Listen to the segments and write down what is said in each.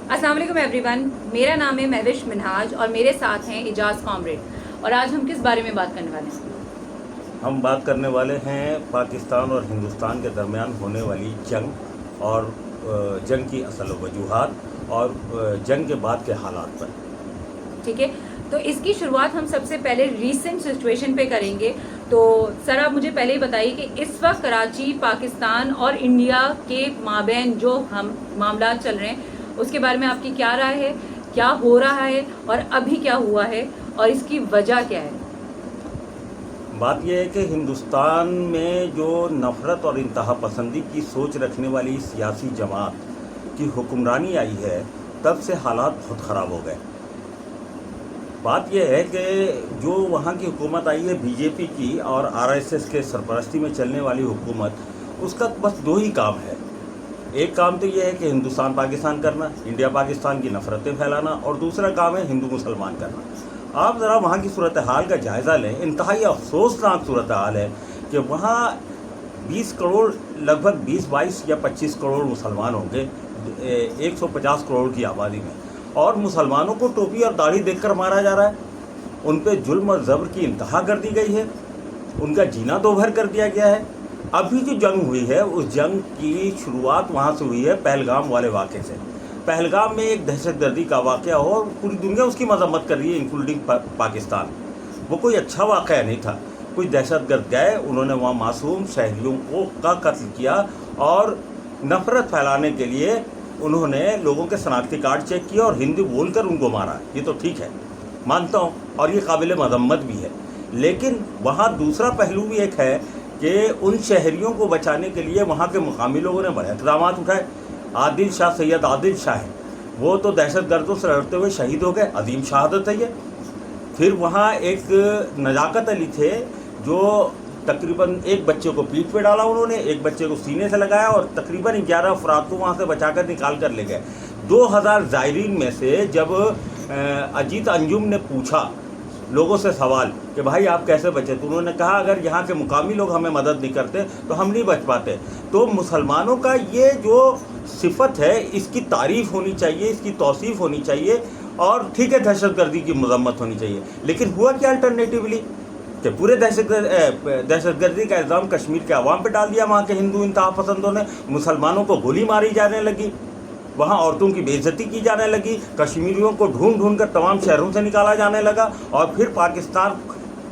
अस्सलाम वालेकुम एवरीवन, मेरा नाम है महविश मिनहाज और मेरे साथ हैं इजाज़ कॉमरेड। और आज हम किस बारे में बात करने वाले हैं? हम बात करने वाले हैं पाकिस्तान और हिंदुस्तान के दरमियान होने वाली जंग और जंग की असल वजूहात और जंग के बाद के हालात पर। ठीक है, तो इसकी शुरुआत हम सबसे पहले रीसेंट सिचुएशन पे करेंगे। तो सर, आप मुझे पहले ही बताइए कि इस वक्त कराची, पाकिस्तान और इंडिया के माबैन जो हम मामला चल रहे हैं उसके बारे में आपकी क्या राय है, क्या हो रहा है और अभी क्या हुआ है और इसकी वजह क्या है? बात यह है कि हिंदुस्तान में जो नफ़रत और इंतहा पसंदी की सोच रखने वाली सियासी जमात की हुक्मरानी आई है, तब से हालात बहुत ख़राब हो गए। बात यह है कि जो वहाँ की हुकूमत आई है बीजेपी की और आरएसएस के सरपरस्ती में चलने वाली हुकूमत, उसका बस दो ही काम है। एक काम तो यह है कि हिंदुस्तान पाकिस्तान करना, इंडिया पाकिस्तान की नफ़रतें फैलाना, और दूसरा काम है हिंदू मुसलमान करना। आप ज़रा वहाँ की सूरत हाल का जायज़ा लें। इंतहाई अफसोसनाक सूरत हाल है कि वहाँ 20 करोड़, लगभग 20-22 या 25 करोड़ मुसलमान होंगे 150 करोड़ की आबादी में, और मुसलमानों को टोपी और दाढ़ी देखकर मारा जा रहा है। उन पर जुल्म और ज़ब्र की इंतहा कर दी गई है, उनका जीना दोभर कर दिया गया है। अभी जो जंग हुई है, उस जंग की शुरुआत वहाँ से हुई है, पहलगाम वाले वाक़े से। पहलगाम में एक दहशतगर्दी का वाक़या हो और पूरी दुनिया उसकी मजम्मत कर रही है, इंक्लूडिंग पाकिस्तान। वो कोई अच्छा वाक़या नहीं था। कुछ दहशतगर्द गए, उन्होंने वहाँ मासूम शहरियों का कत्ल किया और नफ़रत फैलाने के लिए उन्होंने लोगों के शनाख्ती कार्ड चेक किया और हिंदी बोलकर उनको मारा। ये तो ठीक है, मानता हूँ, और ये काबिल मजम्मत भी है। लेकिन वहाँ दूसरा पहलू भी एक है कि उन शहरियों को बचाने के लिए वहाँ के मुकामी लोगों ने बड़े इक़दाम उठाए। आदिल शाह, सैयद आदिल शाह हैं, वो तो दहशतगर्दों से लड़ते हुए शहीद हो गए, अजीम शहादत है ये। फिर वहाँ एक नजाकत अली थे, जो तकरीबन एक बच्चे को पीठ पे डाला उन्होंने, एक बच्चे को सीने से लगाया और तकरीबन 11 अफराद को वहाँ से बचाकर निकाल कर ले गए। 2000 ज़ायरीन में से जब अजीत अंजुम ने पूछा लोगों से सवाल कि भाई आप कैसे बचे, तो उन्होंने कहा अगर यहाँ के मुकामी लोग हमें मदद नहीं करते तो हम नहीं बच पाते। तो मुसलमानों का ये जो सिफत है, इसकी तारीफ़ होनी चाहिए, इसकी तौसीफ़ होनी चाहिए, और ठीक है दहशतगर्दी की मजम्मत होनी चाहिए। लेकिन हुआ क्या अल्टरनेटिवली कि पूरे दहशतगर्दी का इल्ज़ाम कश्मीर के अवाम पर डाल दिया। वहाँ के हिंदू इंतहा पसंदों ने, मुसलमानों को गोली मारी जाने लगी, वहाँ औरतों की बेइज्जती की जाने लगी, कश्मीरियों को ढूंढ ढूंढ कर तमाम शहरों से निकाला जाने लगा, और फिर पाकिस्तान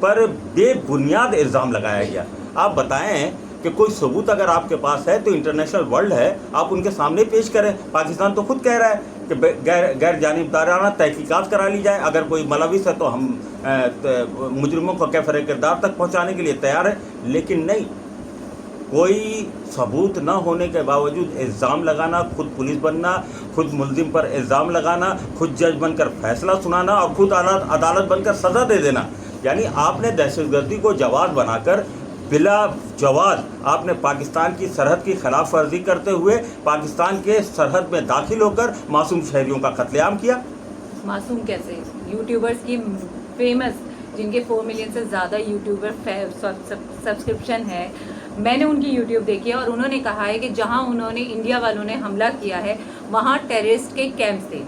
पर बेबुनियाद इल्ज़ाम लगाया गया। आप बताएं कि कोई सबूत अगर आपके पास है तो इंटरनेशनल वर्ल्ड है, आप उनके सामने पेश करें। पाकिस्तान तो खुद कह रहा है कि गैर जानिबदाराना तहकीकात करा ली जाए, अगर कोई मलविस है तो हम मुजरिमों को कैफरे किरदार तक पहुँचाने के लिए तैयार है। लेकिन नहीं, कोई सबूत न होने के बावजूद इल्ज़ाम लगाना, खुद पुलिस बनना, खुद मुल्ज़िम पर इल्ज़ाम लगाना, खुद जज बनकर फैसला सुनाना और खुद अदालत बनकर सज़ा दे देना। यानी आपने दहशतगर्दी को जवाब बनाकर बिला जवाब आपने पाकिस्तान की सरहद की खिलाफ वर्जी करते हुए पाकिस्तान के सरहद में दाखिल होकर मासूम शहरियों का कत्लेआम किया। मासूम कैसे? यूट्यूबर्स की फेमस, जिनके 4 मिलियन से ज़्यादा यूट्यूबर सब्सक्रिप्शन है, मैंने उनकी यूट्यूब देखी है और उन्होंने कहा है कि जहां उन्होंने इंडिया वालों ने हमला किया है वहां टेररिस्ट के कैंप थे।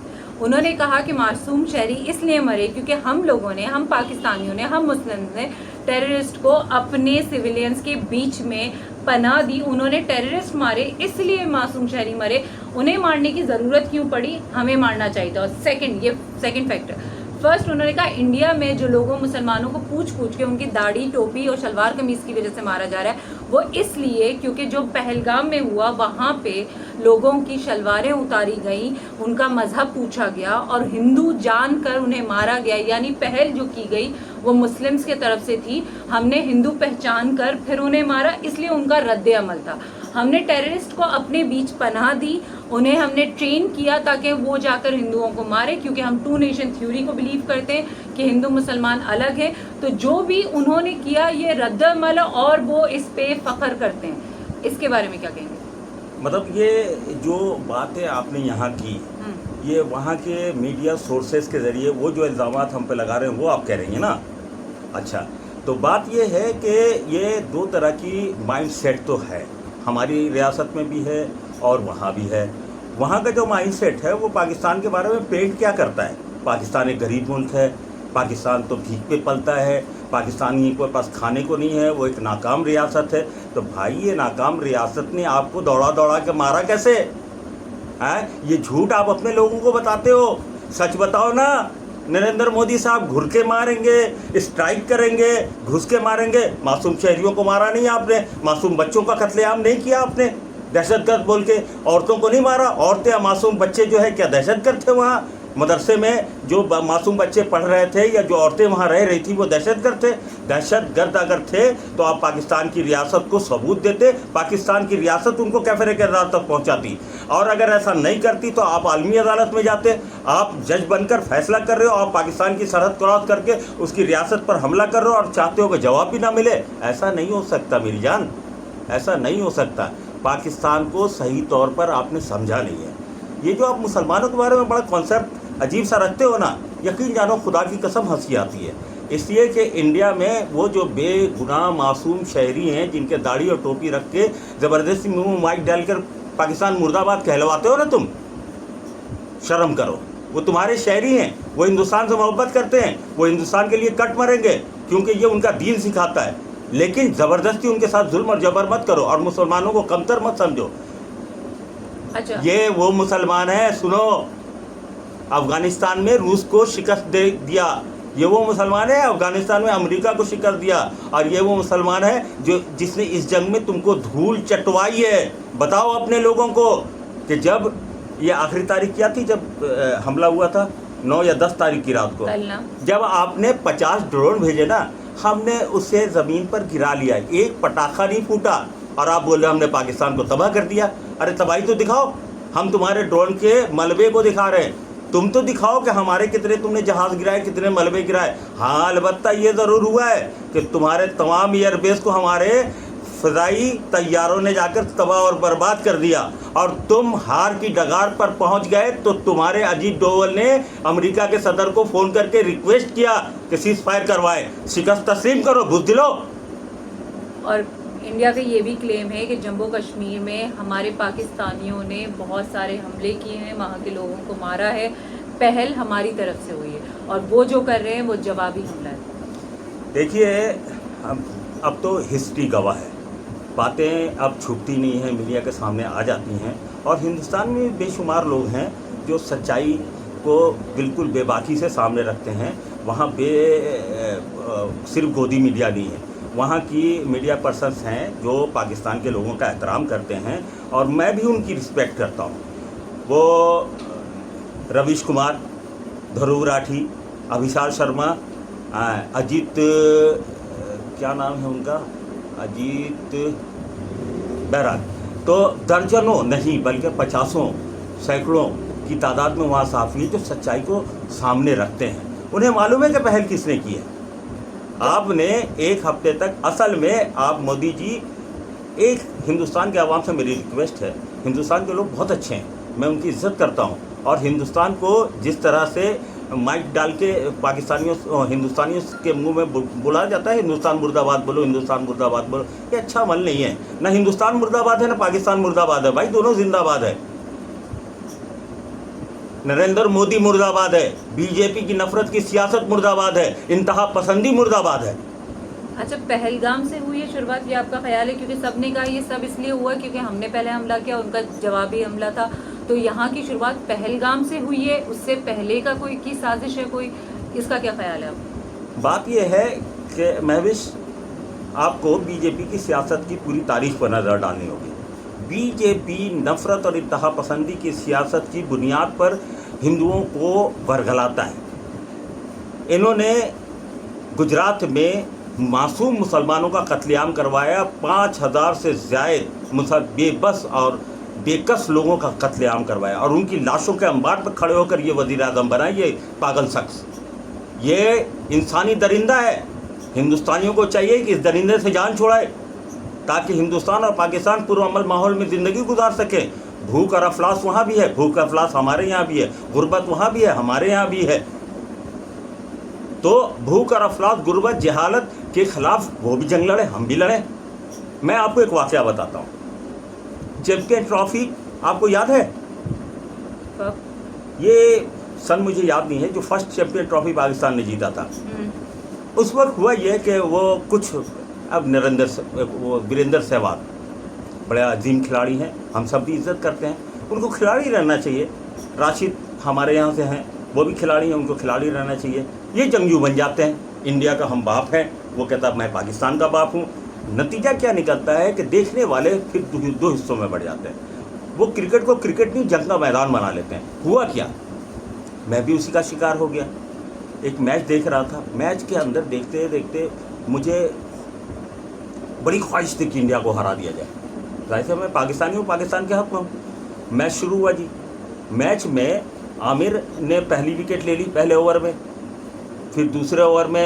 उन्होंने कहा कि मासूम शहरी इसलिए मरे क्योंकि हम लोगों ने, हम पाकिस्तानियों ने, हम मुस्लिम ने टेररिस्ट को अपने सिविलियंस के बीच में पनाह दी। उन्होंने टेररिस्ट मारे, इसलिए मासूम शहरी मरे। उन्हें मारने की ज़रूरत क्यों पड़ी? हमें मारना चाहिए था। और सेकंड फैक्टर, फर्स्ट उन्होंने कहा इंडिया में जो लोगों मुसलमानों को पूछ के उनकी दाढ़ी, टोपी और शलवार कमीज़ की वजह से मारा जा रहा है, वो इसलिए क्योंकि जो पहलगाम में हुआ वहाँ पे लोगों की शलवारें उतारी गई, उनका मजहब पूछा गया और हिंदू जानकर उन्हें मारा गया। यानी पहल जो की गई वो मुस्लिम्स के तरफ से थी, हमने हिंदू पहचान कर फिर उन्हें मारा, इसलिए उनका रद्द अमल था। हमने टेररिस्ट को अपने बीच पनाह दी, उन्हें हमने ट्रेन किया ताकि वो जाकर हिंदुओं को मारे, क्योंकि हम 2 नेशन थ्योरी को बिलीव करते हैं कि हिंदू मुसलमान अलग है। तो जो भी उन्होंने किया ये रद्द अमल और वो इस पे फख्र करते हैं। इसके बारे में क्या कहेंगे? मतलब ये जो बातें आपने यहाँ की, ये वहाँ के मीडिया सोर्सेज के ज़रिए वो जो इल्ज़ामात हम पे लगा रहे हैं वो आप कह रही हैं ना। अच्छा, तो बात ये है कि ये दो तरह की माइंड सेट तो है, हमारी रियासत में भी है और वहाँ भी है। वहाँ का जो माइंडसेट है वो पाकिस्तान के बारे में पेंट क्या करता है। पाकिस्तान एक गरीब मुल्क है, पाकिस्तान तो भीख पे पलता है, पाकिस्तानी के पास खाने को नहीं है, वो एक नाकाम रियासत है। तो भाई ये नाकाम रियासत ने आपको दौड़ा दौड़ा के मारा कैसे है? ये झूठ आप अपने लोगों को बताते हो, सच बताओ ना। नरेंद्र मोदी साहब घुर के मारेंगे, स्ट्राइक करेंगे, घुस के मारेंगे। मासूम शहरियों को मारा नहीं आपने, मासूम बच्चों का कत्लेआम नहीं किया आपने दहशतगर्द बोल के, औरतों को नहीं मारा। औरतें मासूम बच्चे जो है क्या दहशतगर्द थे? वहाँ मदरसे में जो मासूम बच्चे पढ़ रहे थे या जो औरतें वहाँ रह रही थी वो दहशतगर्द थे? दहशतगर्द अगर थे तो आप पाकिस्तान की रियासत को सबूत देते, पाकिस्तान की रियासत उनको कैफरे किरदार तक पहुँचाती। और अगर ऐसा नहीं करती तो आप आलमी अदालत में जाते। आप जज बनकर फैसला कर रहे हो, आप पाकिस्तान की सरहद क्रॉस करके उसकी रियासत पर हमला कर रहे हो और चाहते हो कि जवाब भी ना मिले। ऐसा नहीं हो सकता मेरी जान, ऐसा नहीं हो सकता। पाकिस्तान को सही तौर पर आपने समझा नहीं है। ये जो आप मुसलमानों के बारे में बड़ा कॉन्सेप्ट अजीब सा रखते हो ना, यकीन जानो खुदा की कसम हंसी आती है। इसलिए कि इंडिया में वो जो बेगुनाह मासूम शहरी हैं जिनके दाढ़ी और टोपी रख के ज़बरदस्ती मुँह में माइक डालकर पाकिस्तान मुर्दाबाद कहलवाते हो ना तुम, शर्म करो। वो तुम्हारे शहरी हैं, वो हिंदुस्तान से मोहब्बत करते हैं, वो हिंदुस्तान के लिए कट मरेंगे क्योंकि ये उनका दीन सिखाता है। लेकिन ज़बरदस्ती उनके साथ जुल्म और जबर मत करो और मुसलमानों को कमतर मत समझो। अच्छा, ये वो मुसलमान है, सुनो, अफगानिस्तान में रूस को शिकस्त दे दिया, ये वो मुसलमान है। अफगानिस्तान में अमेरिका को शिकस्त दिया, और ये वो मुसलमान है जो जिसने इस जंग में तुमको धूल चटवाई है। बताओ अपने लोगों को कि जब ये आखिरी तारीख क्या थी जब हमला हुआ था, 9 या 10 तारीख की रात को, जब आपने 50 ड्रोन भेजे ना, हमने उसे ज़मीन पर गिरा लिया, एक पटाखा नहीं फूटा, और आप बोल रहे हमने पाकिस्तान को तबाह कर दिया। अरे तबाही तो दिखाओ, हम तुम्हारे ड्रोन के मलबे को दिखा रहे हैं, तुम तो दिखाओ कि हमारे कितने तुमने जहाज़ गिराए, कितने मलबे गिराए। हाँ, अलबत्ता ये ज़रूर हुआ है कि तुम्हारे तमाम एयरबेस को हमारे फ़िज़ाई तैयारों ने जाकर तबाह और बर्बाद कर दिया, और तुम हार की डगार पर पहुंच गए। तो तुम्हारे अजीत डोवल ने अमेरिका के सदर को फ़ोन करके रिक्वेस्ट किया कि सीज़ फायर करवाए, शिकस्त तस्लीम करो, बुज़दिलो। और इंडिया का ये भी क्लेम है कि जम्मू कश्मीर में हमारे पाकिस्तानियों ने बहुत सारे हमले किए हैं, वहाँ के लोगों को मारा है, पहल हमारी तरफ से हुई है, और वो जो कर रहे हैं वो जवाबी हमला है। देखिए, अब तो हिस्ट्री गवाह है, बातें अब छुपती नहीं हैं, मीडिया के सामने आ जाती हैं। और हिंदुस्तान में बेशुमार लोग हैं जो सच्चाई को बिल्कुल बेबाकी से सामने रखते हैं। वहाँ सिर्फ गोदी मीडिया नहीं है, वहाँ की मीडिया पर्सन्स हैं जो पाकिस्तान के लोगों का एहतराम करते हैं, और मैं भी उनकी रिस्पेक्ट करता हूँ। वो रवीश कुमार, ध्रुव राठी, अभिषाल शर्मा, अजीत, क्या नाम है उनका, अजीत बहरहाल, तो दर्जनों नहीं बल्कि 50 सैकड़ों की तादाद में वहाँ सहाफ़ी हैं जो सच्चाई को सामने रखते हैं। उन्हें मालूम है कि पहल किसने की है। आपने एक हफ्ते तक, असल में आप मोदी जी, एक हिंदुस्तान के आवाम से मेरी रिक्वेस्ट है, हिंदुस्तान के लोग बहुत अच्छे हैं, मैं उनकी इज़्ज़त करता हूं, और हिंदुस्तान को जिस तरह से माइक डाल के हिंदुस्तानियों के मुंह में बुलाया जाता है, हिंदुस्तान मुर्दाबाद बोलो, हिंदुस्तान मुर्दाबाद बोलो, ये अच्छा अमल नहीं है। ना हिंदुस्तान मुर्दाबाद है, ना पाकिस्तान मुर्दाबाद है, भाई दोनों जिंदाबाद है। नरेंद्र मोदी मुर्दाबाद है, बीजेपी की नफरत की सियासत मुर्दाबाद है, इंतहा पसंदी मुर्दाबाद है। अच्छा, पहलगाम से हुई है शुरुआत, ये आपका ख्याल है? क्योंकि सबने कहा ये सब इसलिए हुआ क्योंकि हमने पहले हमला किया, उनका जवाबी हमला था, तो यहाँ की शुरुआत पहलगाम से हुई है, उससे पहले का कोई की साजिश है कोई? इसका क्या ख्याल है आप? बात यह है कि महविश, आपको बीजेपी की सियासत की पूरी तारीख पर नज़र डालनी होगी। बीजेपी नफरत और इंतहा पसंदी की सियासत की बुनियाद पर हिंदुओं को बरगलाता है। इन्होंने गुजरात में मासूम मुसलमानों का कत्लेआम करवाया, 5000 से ज़्यादा बेबस और बेकस लोगों का कत्लेआम करवाया, और उनकी लाशों के अंबार पर खड़े होकर ये वज़ीर आज़म बना। ये पागल शख्स, ये इंसानी दरिंदा है। हिंदुस्तानियों को चाहिए कि इस दरिंदे से जान छुड़ाए ताकि हिंदुस्तान और पाकिस्तान पुरअमन माहौल में ज़िंदगी गुजार सके। भूख और अफलास वहाँ भी है, भूख अफलास हमारे यहाँ भी है, गुर्बत वहाँ भी है, हमारे यहाँ भी है। तो भूख और अफलास, गुर्बत, जहालत के ख़िलाफ़ वो भी जंग लड़े, हम भी लड़े। मैं आपको एक वाक़या बताता हूँ। चैंपियन ट्रॉफी आपको याद है? कब? ये सन मुझे याद नहीं है, जो फर्स्ट चैंपियन ट्रॉफी पाकिस्तान ने जीता था। उस वक्त हुआ ये कि वो कुछ, अब वो वीरेंद्र सहवाग बड़े अजीम खिलाड़ी हैं, हम सब भी इज्जत करते हैं, उनको खिलाड़ी रहना चाहिए। राशिद हमारे यहाँ से हैं, वो भी खिलाड़ी हैं, उनको खिलाड़ी रहना चाहिए। ये जंगजू बन जाते हैं, इंडिया का हम बाप हैं, वो कहता मैं पाकिस्तान का बाप हूँ। नतीजा क्या निकलता है कि देखने वाले फिर दो हिस्सों में बढ़ जाते हैं। वो क्रिकेट को क्रिकेट नहीं, जंग का मैदान बना लेते हैं। हुआ क्या, मैं भी उसी का शिकार हो गया। एक मैच देख रहा था, मैच के अंदर देखते देखते मुझे बड़ी ख्वाहिश थी कि इंडिया को हरा दिया जाए। जाहिर है मैं पाकिस्तानी हूँ, पाकिस्तान के हक में हूँ। मैच शुरू हुआ जी, मैच में आमिर ने पहली विकेट ले ली पहले ओवर में, फिर दूसरे ओवर में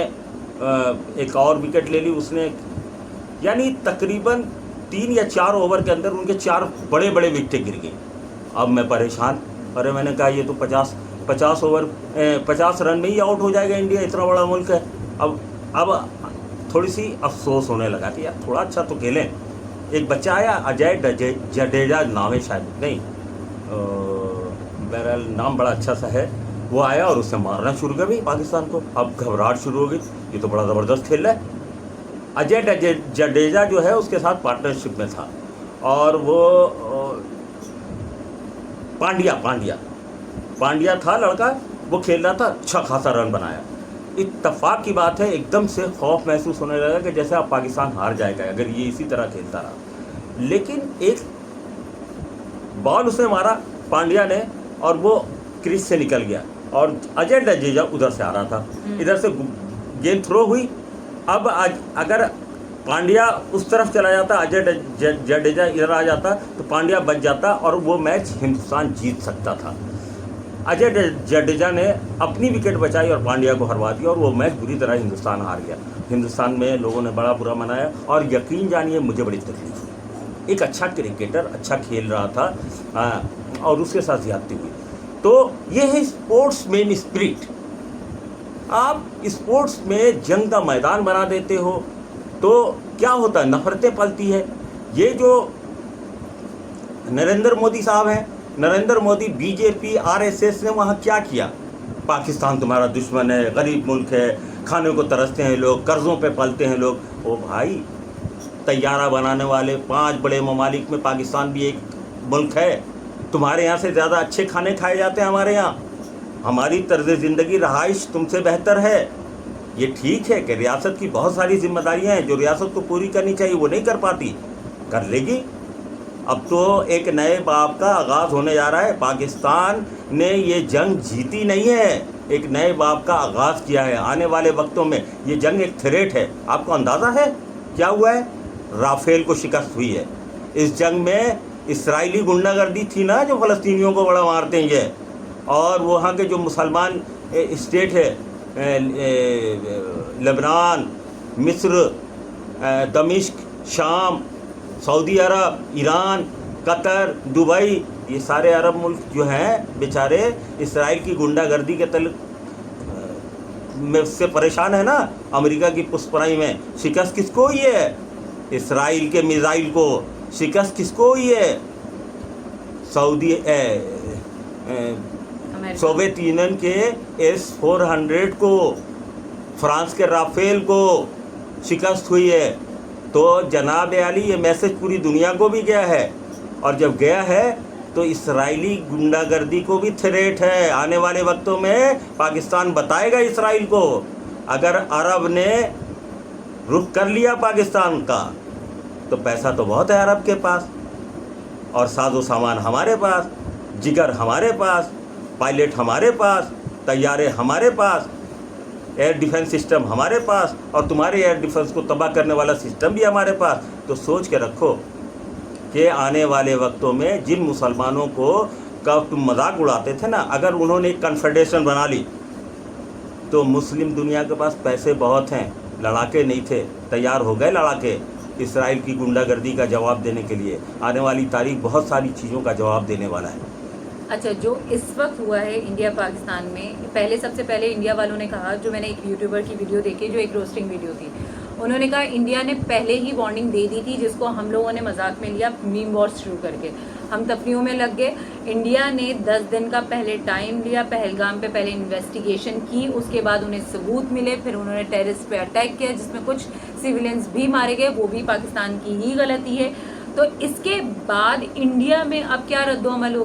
एक और विकेट ले ली उसने, यानी तकरीबन 3 या 4 ओवर के अंदर उनके 4 बड़े बड़े विकेटें गिर गई। अब मैं परेशान, अरे मैंने कहा ये तो 50 ओवर 50 रन में ही आउट हो जाएगा इंडिया, इतना बड़ा मुल्क है। अब थोड़ी सी अफसोस होने लगा कि यार थोड़ा अच्छा तो खेलें। एक बच्चा आया, अजय जडेजा नाम है शायद, नहीं बहरहाल नाम बड़ा अच्छा सा है, वो आया और उससे मारना शुरू कर गई पाकिस्तान को। अब घबराहट शुरू हो गई, ये तो बड़ा ज़बरदस्त खेल रहा है। अजय जडेजा जो है उसके साथ पार्टनरशिप में था, और वो पांड्या था लड़का, वो खेल रहा था, अच्छा खासा रन बनाया। इत्तफाक की बात है, एकदम से खौफ महसूस होने लगा कि जैसे अब पाकिस्तान हार जाएगा अगर ये इसी तरह खेलता रहा। लेकिन एक बॉल उसने मारा पांड्या ने, और वो क्रीज से निकल गया, और अजय जडेजा उधर से आ रहा था, इधर से गेंद थ्रो हुई। अब अगर पांड्या उस तरफ चला जाता, अजय जडेजा इधर आ जाता, तो पांड्या बच जाता और वो मैच हिंदुस्तान जीत सकता था। अजय जडेजा ने अपनी विकेट बचाई और पांड्या को हरवा दिया, और वो मैच बुरी तरह हिंदुस्तान हार गया। हिंदुस्तान में लोगों ने बड़ा बुरा मनाया, और यकीन जानिए मुझे बड़ी तकलीफ हुई। एक अच्छा क्रिकेटर अच्छा खेल रहा था और उसके साथ ज्यादती हुई। तो ये है स्पोर्ट्स मैन स्पिरिट। आप स्पोर्ट्स में जंग का मैदान बना देते हो तो क्या होता है, नफरतें पलती है। ये जो नरेंद्र मोदी साहब हैं, नरेंद्र मोदी, बीजेपी, आरएसएस ने वहाँ क्या किया? पाकिस्तान तुम्हारा दुश्मन है, गरीब मुल्क है, खाने को तरसते हैं लोग, कर्ज़ों पे पलते हैं लोग। ओ भाई, तैयारा बनाने वाले 5 बड़े ममालिक में पाकिस्तान भी एक मुल्क है। तुम्हारे यहाँ से ज़्यादा अच्छे खाने खाए जाते हैं हमारे यहाँ। हमारी तर्ज ज़िंदगी, रहाइश तुमसे बेहतर है। ये ठीक है कि रियासत की बहुत सारी जिम्मेदारियाँ हैं जो रियासत को पूरी करनी चाहिए, वो नहीं कर पाती, कर लेगी। अब तो एक नए बाब का आगाज़ होने जा रहा है। पाकिस्तान ने ये जंग जीती नहीं है, एक नए बाब का आगाज़ किया है। आने वाले वक्तों में ये जंग एक थ्रेट है। आपको अंदाज़ा है क्या हुआ है? राफेल को शिकस्त हुई है। इस जंग में इसराइली गुंडागर्दी थी ना, जो फ़लस्तीनियों को बड़ा मारते हैं ये, और वहाँ के जो मुसलमान स्टेट है, लेबनान, मिस्र, दमिश्क, शाम, सऊदी अरब, ईरान, कतर, दुबई, ये सारे अरब मुल्क जो हैं बेचारे इसराइल की गुंडागर्दी के तल में से परेशान है ना। अमेरिका की पुष्पराई में शिकस्त किसको हुई है? इसराइल के मिसाइल को। शिकस्त किसको हुई है? सऊदी सोवियत यूनियन के S-400 को, फ्रांस के राफेल को शिकस्त हुई है। तो जनाब आली, ये मैसेज पूरी दुनिया को भी गया है, और जब गया है तो इसराइली गुंडागर्दी को भी थ्रेट है। आने वाले वक्तों में पाकिस्तान बताएगा इसराइल को। अगर अरब ने रुख कर लिया पाकिस्तान का, तो पैसा तो बहुत है अरब के पास, और साजो सामान हमारे पास, जिगर हमारे पास, पायलट हमारे पास, तैयारे हमारे पास, एयर डिफेंस सिस्टम हमारे पास, और तुम्हारे एयर डिफेंस को तबाह करने वाला सिस्टम भी हमारे पास। तो सोच के रखो कि आने वाले वक्तों में जिन मुसलमानों को का तुम मजाक उड़ाते थे ना, अगर उन्होंने एक कन्फेडरेशन बना ली, तो मुस्लिम दुनिया के पास पैसे बहुत हैं, लड़ाके नहीं थे, तैयार हो गए लड़ाके इसराइल की गुंडागर्दी का जवाब देने के लिए। आने वाली तारीख बहुत सारी चीज़ों का जवाब देने वाला है। अच्छा, जो इस वक्त हुआ है इंडिया पाकिस्तान में, सबसे पहले इंडिया वालों ने कहा, जो मैंने एक यूट्यूबर की वीडियो देखी जो एक रोस्टिंग वीडियो थी, उन्होंने कहा इंडिया ने पहले ही वार्निंग दे दी थी, जिसको हम लोगों ने मजाक में लिया मीम वॉर शुरू करके। हम तफरीहों में लग गए। इंडिया ने 10 दिन का पहले टाइम लिया, पहलगाम पे पहले इन्वेस्टिगेशन की, उसके बाद उन्हें सबूत मिले, फिर उन्होंने टेररिस्ट पे अटैक किया जिसमें कुछ सिविलियंस भी मारे गए, वो भी पाकिस्तान की ही गलती है। तो इसके बाद इंडिया में अब क्या रद्द अमल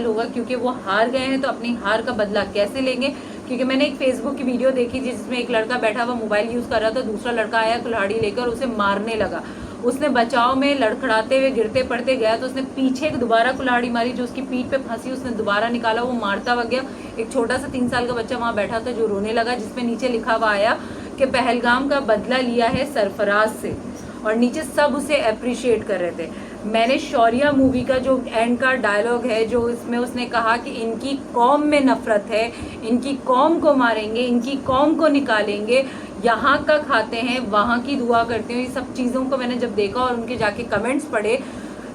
होगा, क्योंकि वो हार गए हैं तो अपनी हार का बदला कैसे लेंगे। क्योंकि मैंने एक फेसबुक की वीडियो देखी थी जिसमें एक लड़का बैठा हुआ मोबाइल यूज़ कर रहा था, दूसरा लड़का आया कुल्हाड़ी लेकर उसे मारने लगा। उसने बचाव में लड़खड़ाते हुए गिरते पड़ते गया तो उसने पीछे दोबारा कुल्हाड़ी मारी, जो उसकी पीठ पे फंसी, उसने दोबारा निकाला, वो मारता हुआ गया। एक छोटा सा 3 साल का बच्चा वहाँ बैठा था जो रोने लगा, जिसपे नीचे लिखा हुआ आया कि पहलगाम का बदला लिया है सरफराज से, और नीचे सब उसे अप्रिशिएट कर रहे थे। मैंने शौर्या मूवी का जो एंड का डायलॉग है, जो इसमें उसने कहा कि इनकी कौम में नफरत है, इनकी कौम को मारेंगे, इनकी कौम को निकालेंगे, यहाँ का खाते हैं वहाँ की दुआ करते हैं। ये सब चीज़ों को मैंने जब देखा और उनके जाके कमेंट्स पढ़े,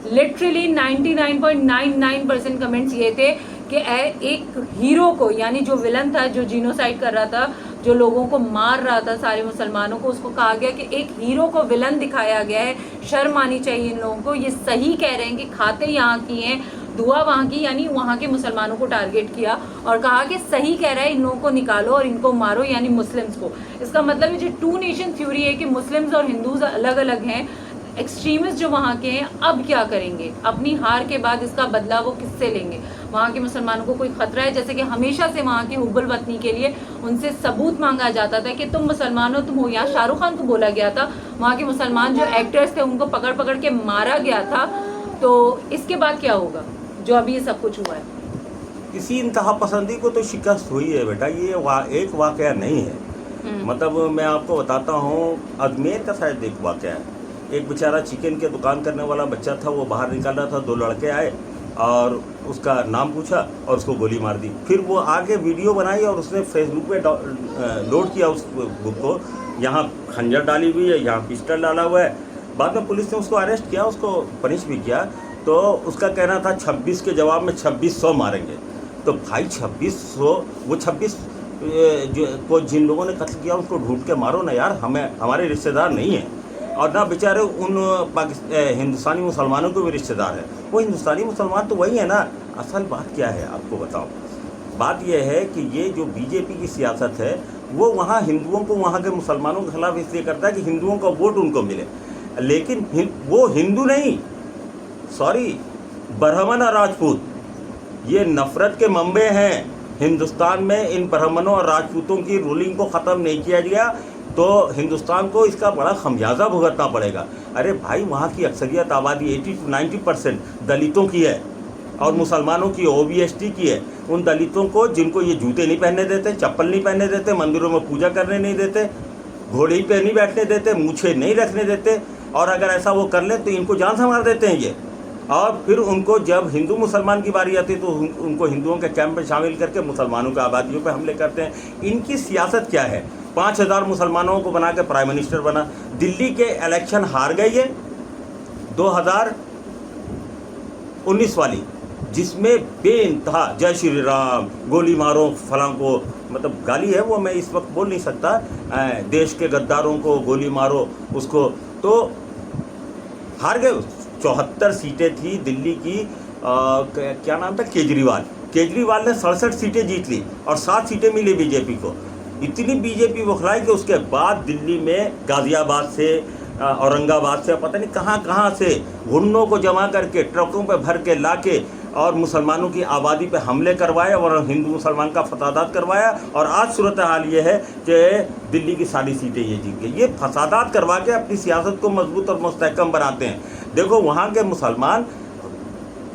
लिटरली 99.99% कमेंट्स ये थे कि एक हीरो को, यानी जो विलन था, जो जीनोसाइड कर रहा था, जो लोगों को मार रहा था सारे मुसलमानों को, उसको कहा गया कि एक हीरो को विलन दिखाया गया है, शर्म आनी चाहिए इन लोगों को। ये सही कह रहे हैं कि खाते यहाँ की हैं, दुआ वहाँ की, यानी वहाँ के मुसलमानों को टारगेट किया और कहा कि सही कह रहा है, इन लोगों को निकालो और इनको मारो, यानी मुस्लिम्स को। इसका मतलब ये जो 2 नेशन थ्योरी है कि मुस्लिम्स और हिंदूज अलग अलग हैं, एक्सट्रीमिस्ट जो वहाँ के हैं, अब क्या करेंगे? अपनी हार के बाद इसका बदला वो किससे लेंगे? वहाँ के मुसलमानों को कोई खतरा है? जैसे कि हमेशा से वहाँ की हुब्बुल वतनी के लिए उनसे सबूत मांगा जाता था कि तुम मुसलमान हो, तुम हो। यहाँ शाहरुख खान को बोला गया था, वहाँ के मुसलमान जो एक्टर्स थे उनको पकड़ पकड़ के मारा गया था। तो इसके बाद क्या होगा जो अभी ये सब कुछ हुआ है? किसी इंतहा पसंदी को तो शिकस्त हुई है बेटा, ये एक वाकया नहीं है। मतलब मैं आपको बताता हूँ, अजमेर का शायद एक वाकया है। एक बेचारा चिकन के दुकान करने वाला बच्चा था, वो बाहर निकल रहा था, 2 लड़के आए और उसका नाम पूछा और उसको गोली मार दी। फिर वो आगे वीडियो बनाई और उसने फेसबुक पे लोड किया उस बुक को। यहाँ खंजर डाली हुई है, यहाँ पिस्टल डाला हुआ है। बाद में पुलिस ने उसको अरेस्ट किया, उसको पनिश भी किया। तो उसका कहना था 26 के जवाब में 2600 मारेंगे। तो भाई 2600, वो 26 जो को जिन लोगों ने कत्ल किया उसको ढूंढ के मारो ना यार, हमारे रिश्तेदार नहीं है। और ना बेचारे उन हिंदुस्तानी मुसलमानों के भी रिश्तेदार हैं। वो हिंदुस्तानी मुसलमान तो वही है ना। असल बात क्या है आपको बताऊं, बात यह है कि ये जो बीजेपी की सियासत है वो वहाँ हिंदुओं को, वहाँ के मुसलमानों के खिलाफ इसलिए करता है कि हिंदुओं का वोट उनको मिले। लेकिन वो हिंदू नहीं, सॉरी, ब्राह्मण और राजपूत, ये नफरत के मंबे हैं। हिंदुस्तान में इन ब्राह्मणों और राजपूतों की रूलिंग को ख़त्म नहीं किया गया तो हिंदुस्तान को इसका बड़ा खमियाजा भुगतना पड़ेगा। अरे भाई, वहाँ की अक्सरियत आबादी 80 to 90% दलितों की है और मुसलमानों की OBST की है। उन दलितों को, जिनको ये जूते नहीं पहनने देते, चप्पल नहीं पहनने देते, मंदिरों में पूजा करने नहीं देते, घोड़े पे नहीं बैठने देते, मूछें नहीं रखने देते, और अगर ऐसा वो कर ले तो इनको जान से मार देते हैं ये। और फिर उनको जब हिंदू मुसलमान की बारी आती है तो उनको हिंदुओं के कैंप में शामिल करके मुसलमानों की आबादियों पे हमले करते हैं। इनकी सियासत क्या है? 5000 मुसलमानों को बना के प्राइम मिनिस्टर बना। दिल्ली के इलेक्शन हार गई है 2019 वाली, जिसमें बेइंतहा जय श्री राम, गोली मारो फलां को, मतलब गाली है वो, मैं इस वक्त बोल नहीं सकता, देश के गद्दारों को गोली मारो उसको, तो हार गए। 74 सीटें थी दिल्ली की, क्या नाम था, केजरीवाल ने 67 सीटें जीत ली और 7 सीटें मिली बीजेपी को। इतनी बीजेपी बौखलाई कि उसके बाद दिल्ली में गाजियाबाद से, औरंगाबाद से, पता नहीं कहाँ कहाँ से गुंडों को जमा करके ट्रकों पे भर के लाके और मुसलमानों की आबादी पे हमले करवाए और हिंदू मुसलमान का फसादात करवाया। और आज सूरत हाल ये है कि दिल्ली की सारी सीटें ये जीत गई। ये फसादात करवा के अपनी सियासत को मजबूत और मुस्तहकम बनाते हैं। देखो, वहाँ के मुसलमान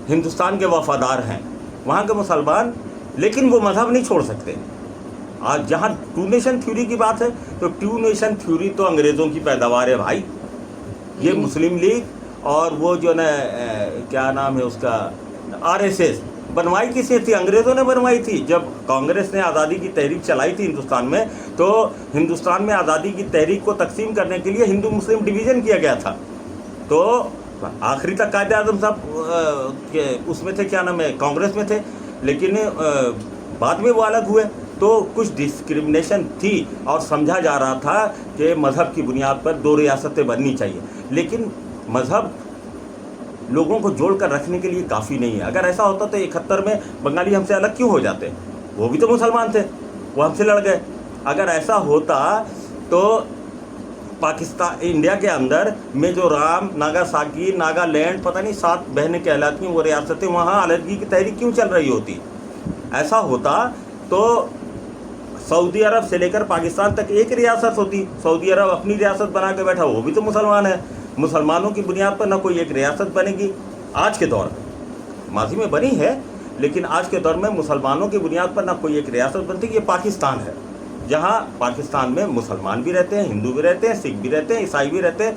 हिंदुस्तान के वफादार हैं, वहाँ के मुसलमान, लेकिन वो मज़हब नहीं छोड़ सकते। आज जहाँ 2 नेशन थ्योरी की बात है तो 2 नेशन थ्योरी तो अंग्रेज़ों की पैदावार है भाई। ये मुस्लिम लीग और वो जो ना क्या नाम है उसका, RSS बनवाई किसने थी? अंग्रेज़ों ने बनवाई थी। जब कांग्रेस ने आज़ादी की तहरीक चलाई थी हिंदुस्तान में, तो हिंदुस्तान में आज़ादी की तहरीक को तकसीम करने के लिए हिंदू मुस्लिम डिवीज़न किया गया था। तो आखिरी तक कायदे आज़म साहब उसमें थे, क्या नाम है, कांग्रेस में थे, लेकिन बाद में वो अलग हुए। तो कुछ डिस्क्रिमिनेशन थी और समझा जा रहा था कि मज़हब की बुनियाद पर 2 रियासतें बननी चाहिए। लेकिन मज़हब लोगों को जोड़ कर रखने के लिए काफ़ी नहीं है। अगर ऐसा होता तो 71 में बंगाली हमसे अलग क्यों हो जाते? वो भी तो मुसलमान थे, वो हमसे लड़ गए। अगर ऐसा होता तो पाकिस्तान, इंडिया के अंदर मिजोरम, नागासाकी, नागालैंड, पता नहीं 7 बहनें कहलाती हैं वो रियासतें, वहाँ अलर्जी की तहरीक क्यों चल रही होती? ऐसा होता तो सऊदी अरब से लेकर पाकिस्तान तक एक रियासत होती। सऊदी अरब अपनी रियासत बना के बैठा, वो भी तो मुसलमान है। मुसलमानों की बुनियाद पर ना कोई एक रियासत बनेगी आज के दौर में। माजी में बनी है, लेकिन आज के दौर में मुसलमानों की बुनियाद पर ना कोई एक रियासत बनती। ये पाकिस्तान है, जहाँ पाकिस्तान में मुसलमान भी रहते हैं, हिंदू भी रहते हैं, सिख भी रहते हैं, ईसाई भी रहते हैं।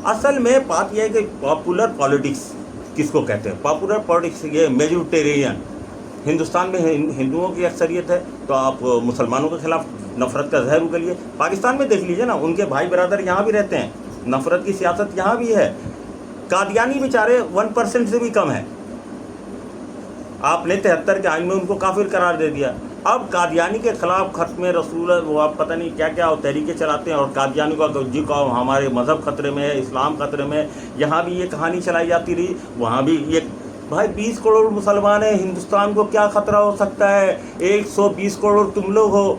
असल में बात यह है कि पॉपुलर पॉलिटिक्स किसको कहते हैं? पॉपुलर पॉलिटिक्स ये मेजोरिटेरियन। हिंदुस्तान में हिंदुओं की अक्सरियत है तो आप मुसलमानों के खिलाफ नफरत का जहर उगलिए। पाकिस्तान में देख लीजिए ना, उनके भाई बरादर यहाँ भी रहते हैं, नफरत की सियासत यहाँ भी है। कादियानी बेचारे 1% से भी कम है। आपने 73 के आइन में उनको काफिर करार दे दिया। अब कादियानी के खिलाफ खत्म रसूल, वो आप पता नहीं क्या क्या तहरीकें चलाते हैं, और कादियानी का जी का हमारे मज़हब खतरे में है, इस्लाम खतरे में है। यहाँ भी ये कहानी चलाई जाती रही, वहाँ भी ये। भाई 20 करोड़ मुसलमान हैं, हिंदुस्तान को क्या खतरा हो सकता है? 120 करोड़ तुम लोग हो,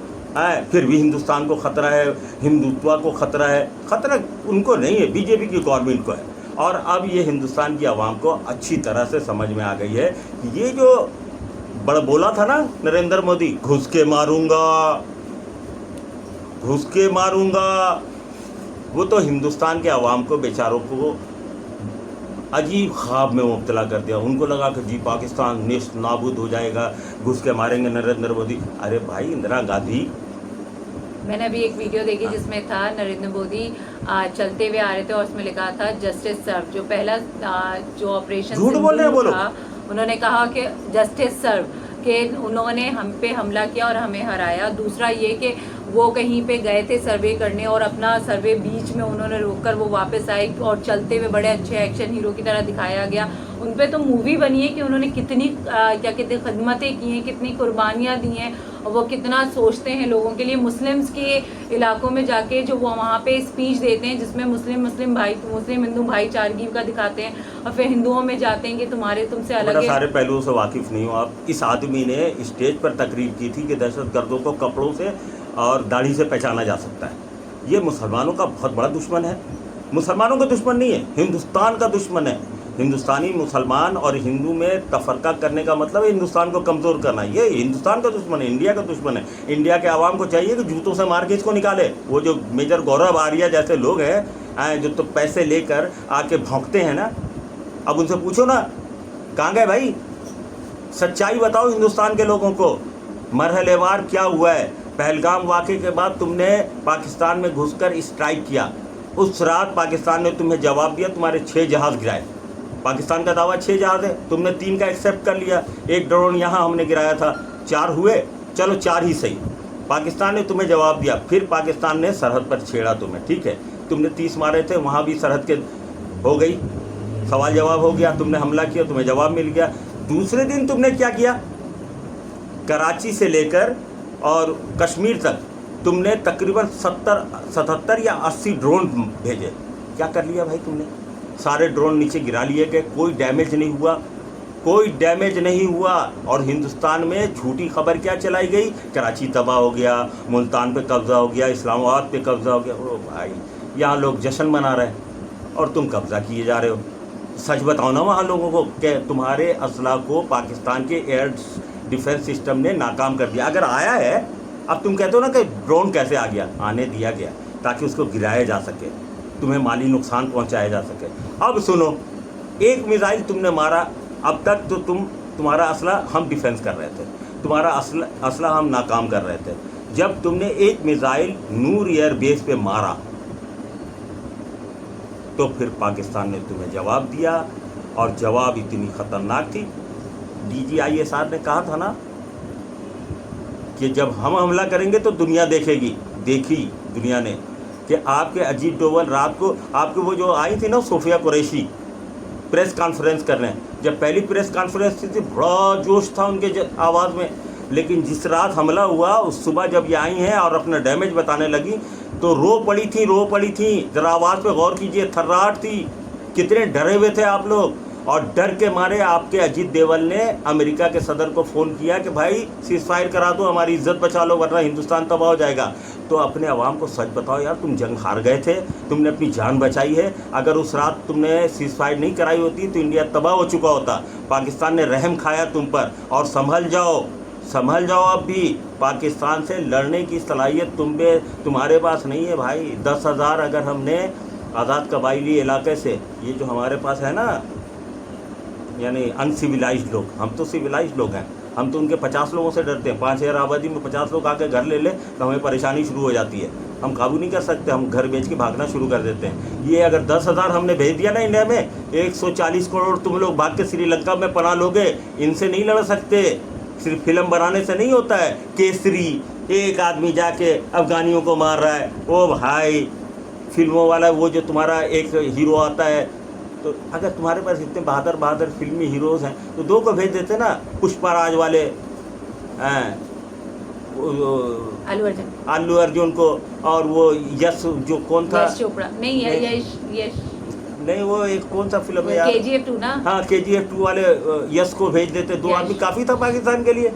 फिर भी हिंदुस्तान को खतरा है, हिंदुत्व को खतरा है। खतरा उनको नहीं है, बीजेपी की गवर्नमेंट को है। और अब ये हिंदुस्तान की आवाम को अच्छी तरह से समझ में आ गई है कि ये जो बड़ा बोला था ना नरेंद्र मोदी, घुस के मारूंगा, घुस के मारूंगा, वो तो हिंदुस्तान के आवाम को, बेचारों को अजीब ख्वाब में मुब्तला कर दिया। उनको लगा कि जी पाकिस्तान नेस्त नाबूद हो जाएगा, घुस के मारेंगे नरेंद्र मोदी। अरे भाई, इंदिरा गांधी, मैंने अभी एक वीडियो देखी जिसमें था नरेंद्र मोदी चलते हुए आ रहे थे और उसमें लिखा था जस्टिस सर्व। जो पहला जो ऑपरेशन झूठ बोल रहे हैं वो लोग। था, उन्होंने कहा कि जस्टिस सर्व कि उन्होंने हम पे हमला किया और हमें हराया। दूसरा ये कि वो कहीं पे गए थे सर्वे करने और अपना सर्वे बीच में उन्होंने रोककर वो वापस आए और चलते हुए बड़े अच्छे एक्शन हीरो की तरह दिखाया गया। उन पे तो मूवी बनी है कि उन्होंने कितनी क्या कहते हैं खिदमतें की हैं, कितनी कुर्बानियाँ दी हैं, और वो कितना सोचते हैं लोगों के लिए। मुस्लिम्स के इलाकों में जाके जो वो वहाँ पे स्पीच देते हैं जिसमें मुस्लिम हिंदू भाईचारगी का दिखाते हैं, और फिर हिंदुओं में जाते हैं कि तुम्हारे तुमसे अलग है। सारे पहलुओं से वाकिफ नहीं हो आप। इस आदमी ने स्टेज पर तकरीर की थी कि दहशतगर्दों को कपड़ों से और दाढ़ी से पहचाना जा सकता है। ये मुसलमानों का बहुत बड़ा दुश्मन है। मुसलमानों का दुश्मन नहीं है, हिंदुस्तान का दुश्मन है। हिंदुस्तानी मुसलमान और हिंदू में तफरका करने का मतलब है हिंदुस्तान को कमज़ोर करना। ये हिंदुस्तान का दुश्मन है, इंडिया का दुश्मन है। इंडिया के आवाम को चाहिए कि जूतों से मार के इसको निकाले। वो जो मेजर गौरव आर्या जैसे लोग हैं जो तो पैसे लेकर आके भौंकते हैं ना, अब उनसे पूछो ना कहाँ गए भाई? सच्चाई बताओ हिंदुस्तान के लोगों को, मरहलेवार क्या हुआ है। पहलगाम वाक़े के बाद तुमने पाकिस्तान में घुसकर स्ट्राइक किया, उस रात पाकिस्तान ने तुम्हें जवाब दिया, तुम्हारे 6 जहाज़ गिराए। पाकिस्तान का दावा 6 जहाज़ है, तुमने 3 का एक्सेप्ट कर लिया। एक ड्रोन यहाँ हमने गिराया था, 4 हुए, चलो 4 ही सही। पाकिस्तान ने तुम्हें जवाब दिया, फिर पाकिस्तान ने सरहद पर छेड़ा तुम्हें, ठीक है। तुमने 30 मारे थे, वहाँ भी सरहद के हो गई, सवाल जवाब हो गया, तुमने हमला किया, तुम्हें जवाब मिल गया। दूसरे दिन तुमने क्या किया? कराची से लेकर और कश्मीर तक तुमने तकरीबन 77 या 80 ड्रोन भेजे। क्या कर लिया भाई तुमने? सारे ड्रोन नीचे गिरा लिए गए, कोई डैमेज नहीं हुआ, कोई डैमेज नहीं हुआ। और हिंदुस्तान में झूठी खबर क्या चलाई गई? कराची तबाह हो गया, मुल्तान पे कब्ज़ा हो गया, इस्लामाबाद पे कब्ज़ा हो गया। ओ भाई, यहाँ लोग जश्न मना रहे हैं और तुम कब्ज़ा किए जा रहे हो। सच बताओ ना वहाँ लोगों को कि तुम्हारे असला को पाकिस्तान के एयर डिफेंस सिस्टम ने नाकाम कर दिया। अगर आया है, अब तुम कहते हो ना कि ड्रोन कैसे आ गया? आने दिया गया ताकि उसको गिराया जा सके, तुम्हें माली नुकसान पहुंचाया जा सके। अब सुनो, एक मिसाइल तुमने मारा, अब तक तो तुम्हारा असला हम डिफेंस कर रहे थे, तुम्हारा असला हम नाकाम कर रहे थे। जब तुमने एक मिसाइल नूर एयर बेस पे मारा तो फिर पाकिस्तान ने तुम्हें जवाब दिया, और जवाब इतनी ख़तरनाक थी। DGISR ने कहा था ना कि जब हम हमला करेंगे तो दुनिया देखेगी। देखी दुनिया ने कि आपके अजीत डोवल रात को, आपके वो जो आई थी ना सोफिया कुरैशी प्रेस कॉन्फ्रेंस करने, जब पहली प्रेस कॉन्फ्रेंस थी बड़ा जोश था उनके आवाज़ में। लेकिन जिस रात हमला हुआ उस सुबह जब ये आई हैं और अपना डैमेज बताने लगी तो रो पड़ी थी। ज़रा आवाज़ पे गौर कीजिए, थर्राहट थी। कितने डरे हुए थे आप लोग। और डर के मारे आपके अजीत देवल ने अमेरिका के सदर को फ़ोन किया कि भाई सीज़ फायर करा दो, हमारी इज्जत बचा लो वरना हिंदुस्तान तबाह हो जाएगा। तो अपने अवाम को सच बताओ यार, तुम जंग हार गए थे, तुमने अपनी जान बचाई है। अगर उस रात तुमने सीज़ फायर नहीं कराई होती तो इंडिया तबाह हो चुका होता। पाकिस्तान ने रहम खाया तुम पर, और संभल जाओ अब भी। पाकिस्तान से लड़ने की सलाहियत तुम्हारे पास नहीं है भाई। 10,000 अगर हमने आज़ाद कबाइली इलाके से, ये जो हमारे पास है ना, यानी अनसिविलाइज्ड लोग, हम तो सिविलाइज्ड लोग हैं, हम तो उनके 50 लोगों से डरते हैं। 5,000 आबादी में 50 लोग आके घर ले तो हमें परेशानी शुरू हो जाती है, हम काबू नहीं कर सकते, हम घर बेच के भागना शुरू कर देते हैं। ये अगर 10,000 हमने भेज दिया ना इंडिया में, 140 करोड़ तुम लोग भाग के श्रीलंका में पना लोगे। इनसे नहीं लड़ सकते, सिर्फ फिल्म बनाने से नहीं होता है। केसरी, एक आदमी जाके अफगानियों को मार रहा है, ओ भाई फिल्मों वाला वो जो तुम्हारा एक हीरो आता है, तो अगर तुम्हारे पास इतने बहादुर फिल्मी हीरोज़ हैं तो 2 को भेज देते ना, पुष्पराज वाले, अल्लू अर्जुन को, और वो यश जो कौन था, यश चोपड़ा नहीं, यश नहीं, वो एक कौन सा फिल्म है यार, KGF 2 ना, हाँ KGF 2 वाले यश को भेज देते। 2 आदमी काफ़ी था पाकिस्तान के लिए।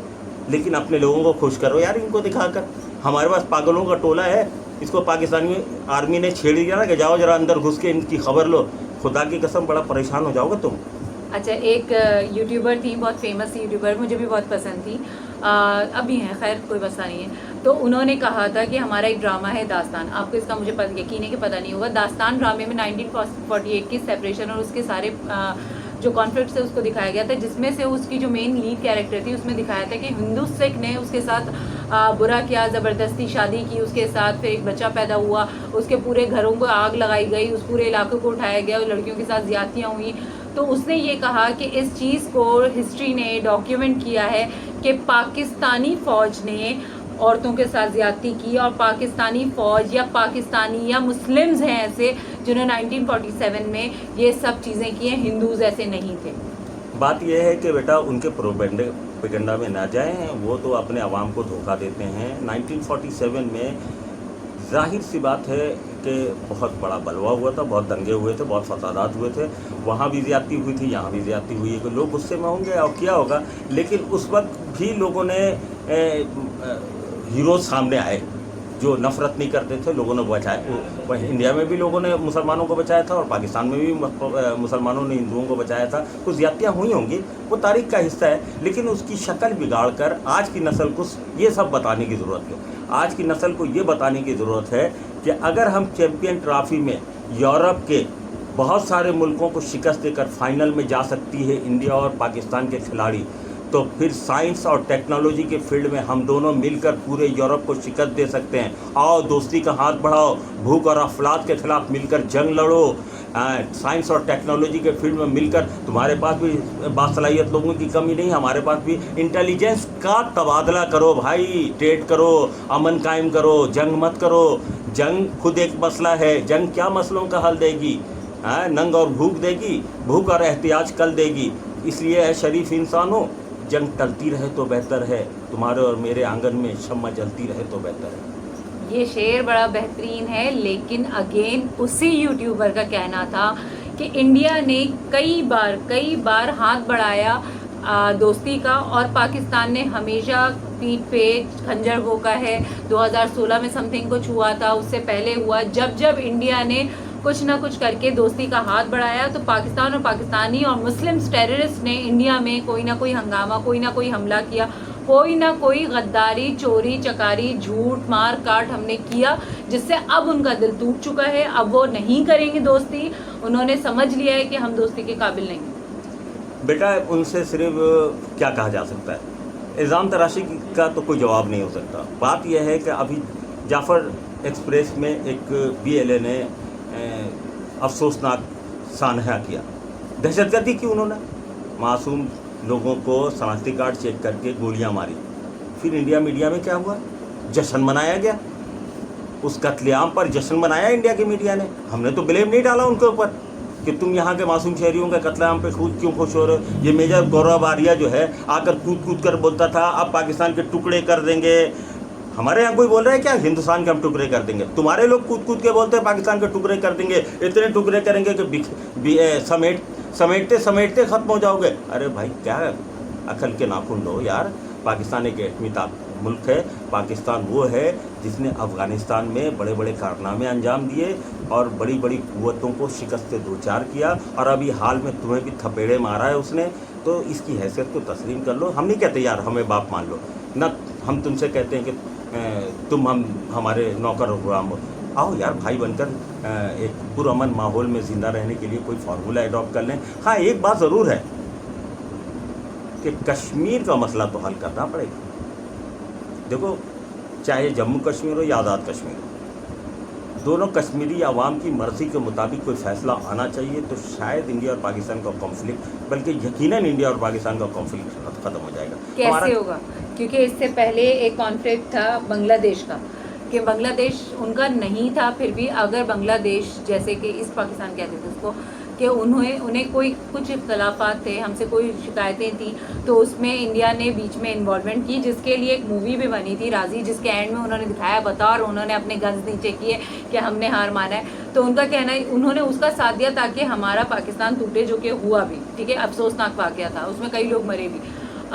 लेकिन अपने लोगों को खुश करो यार, इनको दिखाकर। हमारे पास पागलों का टोला है, इसको पाकिस्तानी आर्मी ने छेड़ दिया ना कि जाओ जरा अंदर घुस के इनकी खबर लो। खुदा की कसम बड़ा परेशान हो जाओगे तुम। अच्छा, एक यूट्यूबर थी, बहुत फेमस यूट्यूबर, मुझे भी बहुत पसंद थी, अभी हैं, खैर कोई मसला नहीं है। तो उन्होंने कहा था कि हमारा एक ड्रामा है दास्तान, आपको इसका मुझे यकीन है कि पता नहीं होगा। दास्तान ड्रामे में 1948 की सेपरेशन और उसके सारे जो कॉन्फ्लिक्ट है उसको दिखाया गया था, जिसमें से उसकी जो मेन लीड कैरेक्टर थी उसमें दिखाया था कि हिंदू सिख ने उसके साथ बुरा किया, ज़बरदस्ती शादी की उसके साथ, फिर एक बच्चा पैदा हुआ, उसके पूरे घरों को आग लगाई गई, उस पूरे इलाके को उठाया गया, लड़कियों के साथ ज़्यादतियाँ हुई। तो उसने ये कहा कि इस चीज़ को हिस्ट्री ने डॉक्यूमेंट किया है कि पाकिस्तानी फ़ौज ने औरतों के साथ ज़्यादती की, और पाकिस्तानी फ़ौज या पाकिस्तानी या मुस्लिम्स हैं ऐसे जिन्होंने 1947 में ये सब चीज़ें की हैं, हिंदूज़ ऐसे नहीं थे। बात यह है कि बेटा उनके प्रोपेगेंडा में ना जाएं, वो तो अपने आवाम को धोखा देते हैं। 1947 में जाहिर सी बात है कि बहुत बड़ा बलवा हुआ था, बहुत दंगे हुए थे, बहुत फसादात हुए थे, वहाँ भी ज़्यादती हुई थी, यहाँ भी ज़्यादती हुई है, कि लोग गुस्से में होंगे और क्या होगा। लेकिन उस वक्त भी लोगों ने हीरो सामने आए जो नफ़रत नहीं करते थे, लोगों ने बचाया। वहीं इंडिया में भी लोगों ने मुसलमानों को बचाया था, और पाकिस्तान में भी मुसलमानों ने हिंदुओं को बचाया था। कुछ ज़्यादतियाँ हुई होंगी, वो तारीख़ का हिस्सा है, लेकिन उसकी शक्ल बिगाड़ कर आज की नस्ल को ये सब बताने की ज़रूरत है। आज की नस्ल को ये बताने की ज़रूरत है कि अगर हम चैम्पियन ट्रॉफी में यूरोप के बहुत सारे मुल्कों को शिकस्त देकर फाइनल में जा सकती है इंडिया और पाकिस्तान के खिलाड़ी, तो फिर साइंस और टेक्नोलॉजी के फील्ड में हम दोनों मिलकर पूरे यूरोप को शिकस्त दे सकते हैं। आओ दोस्ती का हाथ बढ़ाओ, भूख और अफलात के खिलाफ मिलकर जंग लड़ो। साइंस और टेक्नोलॉजी के फील्ड में मिलकर, तुम्हारे पास भी बासलाहियत लोगों की कमी नहीं, हमारे पास भी इंटेलिजेंस का तबादला करो भाई, ट्रेड करो, अमन कायम करो, जंग मत करो। जंग खुद एक मसला है, जंग क्या मसलों का हल देगी? नंग और भूख देगी, भूख और एहतियाज कल देगी। इसलिए है शरीफ इंसानों, जंग टलती रहे तो बेहतर है, तुम्हारे और मेरे आंगन में शम्मा जलती रहे तो बेहतर है। ये शेर बड़ा बेहतरीन है, लेकिन अगेन उसी यूट्यूबर का कहना था कि इंडिया ने कई बार हाथ बढ़ाया दोस्ती का, और पाकिस्तान ने हमेशा पीठ पे खंजर भोंका है। 2016 में समथिंग को छुआ था, उससे पहले हुआ। जब इंडिया ने कुछ ना कुछ करके दोस्ती का हाथ बढ़ाया, तो पाकिस्तान और पाकिस्तानी और मुस्लिम टेररिस्ट ने इंडिया में कोई ना कोई हंगामा, कोई ना कोई हमला किया, कोई ना कोई गद्दारी, चोरी चकारी, झूठ मार काट हमने किया, जिससे अब उनका दिल टूट चुका है। अब वो नहीं करेंगे दोस्ती, उन्होंने समझ लिया है कि हम दोस्ती के काबिल नहीं। बेटा उनसे सिर्फ क्या कहा जा सकता है, इल्ज़ाम तराशी का तो कोई जवाब नहीं हो सकता। बात यह है कि अभी जाफ़र एक्सप्रेस में एक BLA ने अफसोसनाक सानहा किया, दहशतगर्दी की। उन्होंने मासूम लोगों को शनाख्ती कार्ड चेक करके गोलियां मारी। फिर इंडिया मीडिया में क्या हुआ? जश्न मनाया गया, उस कत्लेआम पर जश्न मनाया इंडिया की मीडिया ने। हमने तो ब्लेम नहीं डाला उनके ऊपर कि तुम यहाँ के मासूम शहरियों के कत्लेआम पे क्यों खुश हो रहे हो। ये मेजर गौरव आर्या जो है आकर कूद कर बोलता था अब पाकिस्तान के टुकड़े कर देंगे। हमारे यहाँ कोई बोल रहा है क्या हिंदुस्तान के हम टुकड़े कर देंगे? तुम्हारे लोग कूद के बोलते हैं पाकिस्तान के टुकड़े कर देंगे, इतने टुकड़े करेंगे कि समेटते समेटते ख़त्म हो जाओगे। अरे भाई क्या अकल के नाखून लो यार। पाकिस्तान एक एटमी मुल्क है। पाकिस्तान वो है जिसने अफ़गानिस्तान में बड़े बड़े कारनामे अंजाम दिए और बड़ी बड़ी क़ुव्वतों को शिकस्त से दो चार किया, और अभी हाल में तुम्हें भी थपेड़े मारा है उसने। तो इसकी हैसियत को तस्लीम कर लो। हम नहीं कहते यार हमें बाप मान लो ना, हम तुमसे कहते हैं कि तुम हमारे नौकर और गुलाम हो। आओ यार भाई बनकर एक पुरअमन माहौल में ज़िंदा रहने के लिए कोई फार्मूला एडॉप्ट कर लें। हाँ, एक बात ज़रूर है कि कश्मीर का मसला तो हल करना पड़ेगा। देखो, चाहे जम्मू कश्मीर हो या आज़ाद कश्मीर हो, दोनों कश्मीरी आवाम की मर्ज़ी के मुताबिक कोई फ़ैसला आना चाहिए, तो शायद इंडिया और पाकिस्तान का कॉन्फ्लिक्ट, बल्कि यकीनन इंडिया और पाकिस्तान का कॉन्फ्लिक्ट ख़त्म हो जाएगा। कैसे होगा? क्योंकि इससे पहले एक कॉन्फ्लिक्ट था बांग्लादेश का, कि बांग्लादेश उनका नहीं था, फिर भी अगर बांग्लादेश जैसे कि इस पाकिस्तान कहते थे उसको, कि उन्हें कोई कुछ इख्तलाफात थे, हमसे कोई शिकायतें थी, तो उसमें इंडिया ने बीच में इन्वॉल्वमेंट की, जिसके लिए एक मूवी भी बनी थी राजी, जिसके एंड में उन्होंने दिखाया बतौर, उन्होंने अपने गन्स नीचे किए कि हमने हार माना है। तो उनका कहना है उन्होंने उसका साथ दिया ताकि हमारा पाकिस्तान टूटे, जो कि हुआ भी, ठीक है, अफसोसनाक वाक़या था, उसमें कई लोग मरे भी।